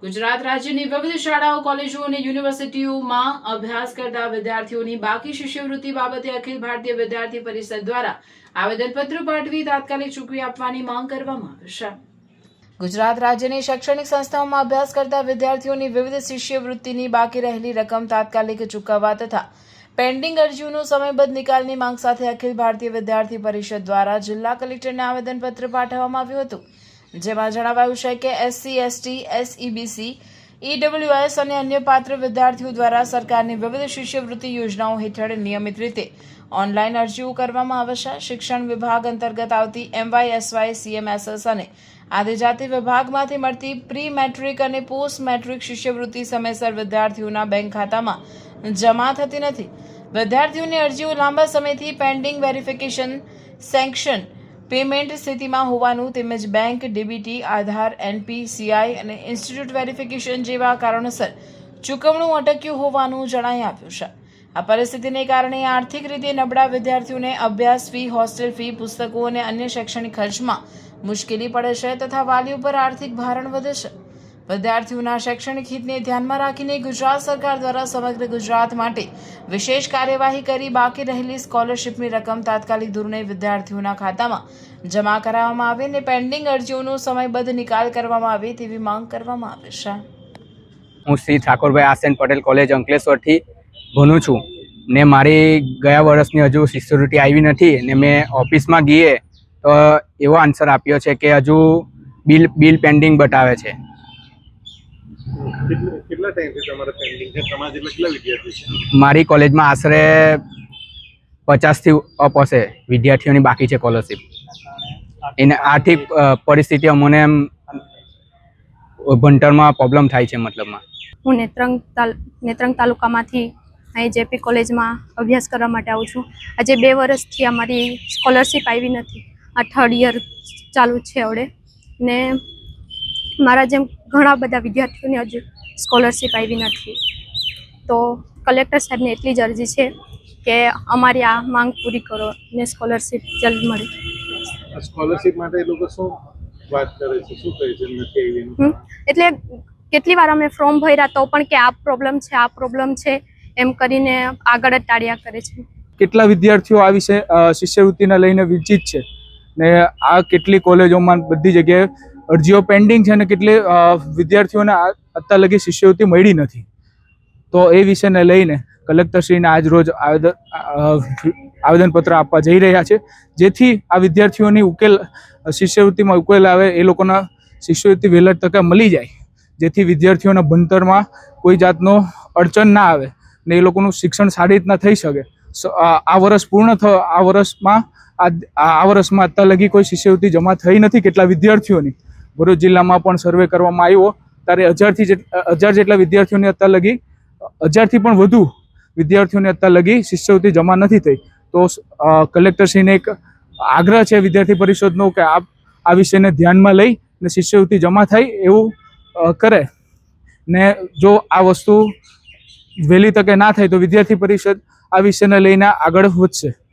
ગુજરાત રાજ્યની વિવિધ શાળાઓ, કોલેજો અને યુનિવર્સિટીઓમાં અભ્યાસ કરતા વિદ્યાર્થીઓની બાકી શિષ્યવૃત્તિ બાબતે અખિલ ભારતીય વિદ્યાર્થી પરિષદ દ્વારા આવેદનપત્ર પાઠવી તાત્કાલિક ચૂકવી આપવાની માંગ કરવામાં આવી છે। ગુજરાત રાજ્યની શૈક્ષણિક સંસ્થાઓમાં અભ્યાસ કરતા વિદ્યાર્થીઓની વિવિધ શિષ્યવૃત્તિની બાકી રહેલી રકમ તાત્કાલિક ચૂકવવા તથા પેન્ડિંગ અરજીઓનો સમયબદ્ધ નિકાલની માંગ સાથે અખિલ ભારતીય વિદ્યાર્થી પરિષદ દ્વારા જિલ્લા કલેક્ટરને આવેદનપત્ર પાઠવવામાં આવ્યું હતું, જેમાં જણાવાયું છે કે એસસી, એસટી, એસઈબીસી, ઈડબ્લ્યુએસ અને અન્ય પાત્ર વિદ્યાર્થીઓ દ્વારા સરકારની વિવિધ શિષ્યવૃત્તિ યોજનાઓ હેઠળ નિયમિત રીતે ઓનલાઈન અરજીઓ કરવામાં આવે છે। શિક્ષણ વિભાગ અંતર્ગત આવતી MYSY, CMSS અને આદિજાતિ વિભાગમાંથી મળતી પ્રી મેટ્રિક અને પોસ્ટ મેટ્રિક શિષ્યવૃત્તિ સમયસર વિદ્યાર્થીઓના બેંક ખાતામાં જમા થતી નથી। વિદ્યાર્થીઓની અરજીઓ લાંબા સમયથી પેન્ડિંગ વેરિફિકેશન, સેન્ક્શન, પેમેન્ટ સ્થિતિમાં હોવાનું તેમજ બેંક, ડીબીટી, આધાર, NPCI અને ઇન્સ્ટિટ્યૂટ વેરિફિકેશન જેવા કારણોસર ચૂકવણું અટક્યું હોવાનું જણાઈ આવ્યું છે। આ પરિસ્થિતિને કારણે આર્થિક રીતે નબળા વિદ્યાર્થીઓને અભ્યાસ ફી, હોસ્ટેલ ફી, પુસ્તકો અને અન્ય શૈક્ષણિક ખર્ચમાં મુશ્કેલી પડે છે તથા વાલીઓ પર આર્થિક ભારણ વધે છે। વિદ્યાર્થીઓના શૈક્ષણિક હિતને ધ્યાનમાં રાખીને ગુજરાત સરકાર દ્વારા સમગ્ર ગુજરાત માટે વિશેષ કાર્યવાહી કરી બાકી રહેલી સ્કોલરશીપની રકમ તાત્કાલિક ધોરણે વિદ્યાર્થીઓના ખાતામાં જમા કરાવવામાં આવે અને પેન્ડિંગ અરજીઓનો સમયબદ્ધ નિકાલ કરવામાં આવે તેવી માંગ કરવામાં આવે છે। હું શ્રી ઠાકોરભાઈ આસેન પટેલ કોલેજ અંકલેશ્વરથી ભણું છું ને મારી ગયા વર્ષની હજુ શિષ્યવૃત્તિ આવી નથી ને મેં ઓફિસમાં ગઈએ તો એવો આન્સર આપ્યો છે કે હજુ બિલ પેન્ડિંગ બતાવે છે। કેટલા ટાઈમથી તમારે પેન્ડિંગ છે? તમારા જેટલા કેટલા વિદ્યાર્થી છે? મારી કોલેજમાં આશરે 50થી અપ હશે વિદ્યાર્થીઓની બાકી છે સ્કોલરશીપ। એને આર્થિક પરિસ્થિતિ અમને એમ ભણતરમાં પ્રોબ્લેમ થાય છે। મતલબમાં હું નેત્રંગ તાલુકામાંથી અહીં જેપી કોલેજમાં અભ્યાસ કરવા માટે આવું છું। આજે 2 વર્ષથી અમારી સ્કોલરશીપ આવી નથી। આ 3rd યર ચાલુ છે આવડે ને મારા જેમ ઘણા બધા વિદ્યાર્થીઓને હજુ સ્કોલરશીપ આવી નથી। તો કલેક્ટર સાહેબને એટલી જ અરજી છે કે અમારી આ માંગ પૂરી કરો ને સ્કોલરશીપ જલ્દ મળે। સ્કોલરશીપ માટે એ લોકો શું વાત કરે છે, શું કહે છે નથી આવી? એટલે કેટલી વાર અમે ફોર્મ ભર્યા તો પણ કે આ પ્રોબ્લેમ છે એમ કરીને આગળ જ ટાળ્યા કરે છે। કેટલા વિદ્યાર્થીઓ આ વિશે શિષ્યવૃત્તિને લઈને વિચિત છે ને આ કેટલી કોલેજોમાં બધી જગ્યાએ અરજીઓ પેન્ડિંગ છે ને કેટલી વિદ્યાર્થીઓને અત્યાર લગી શિષ્યવૃત્તિ મળી નથી। તો એ વિષયને લઈને કલેક્ટરશ્રીને આજ રોજ આવેદનપત્ર આપવા જઈ રહ્યા છે, જેથી આ વિદ્યાર્થીઓની શિષ્યવૃત્તિમાં ઉકેલ આવે, એ લોકોના શિષ્યવૃત્તિ વહેલા તકે મળી જાય, જેથી વિદ્યાર્થીઓના ભણતરમાં કોઈ જાતનો અડચણ ના આવે ને એ લોકોનું શિક્ષણ સારી રીતના થઈ શકે। આ વર્ષ પૂર્ણ આ વર્ષમાં અત્યાર લગી કોઈ શિષ્યવૃત્તિ જમા થઈ નથી કેટલા વિદ્યાર્થીઓની। ભરૂચ જિલ્લામાં પણ સર્વે કરવામાં આવ્યો ત્યારે 1000 જેટલા વિદ્યાર્થીઓની અત્યાર લગી 1000થી પણ વધુ વિદ્યાર્થીઓને અત્યાર લગી શિષ્યવૃત્તિ જમા નથી થઈ। તો કલેક્ટરશ્રીને એક આગ્રહ છે વિદ્યાર્થી પરિષદનો કે આ વિષયને ધ્યાનમાં લઈ ને શિષ્યવૃત્તિ જમા થાય એવું કરે ને જો આ વસ્તુ વહેલી તકે ના થાય તો વિદ્યાર્થી પરિષદ આ વિષયને લઈને આગળ વધશે।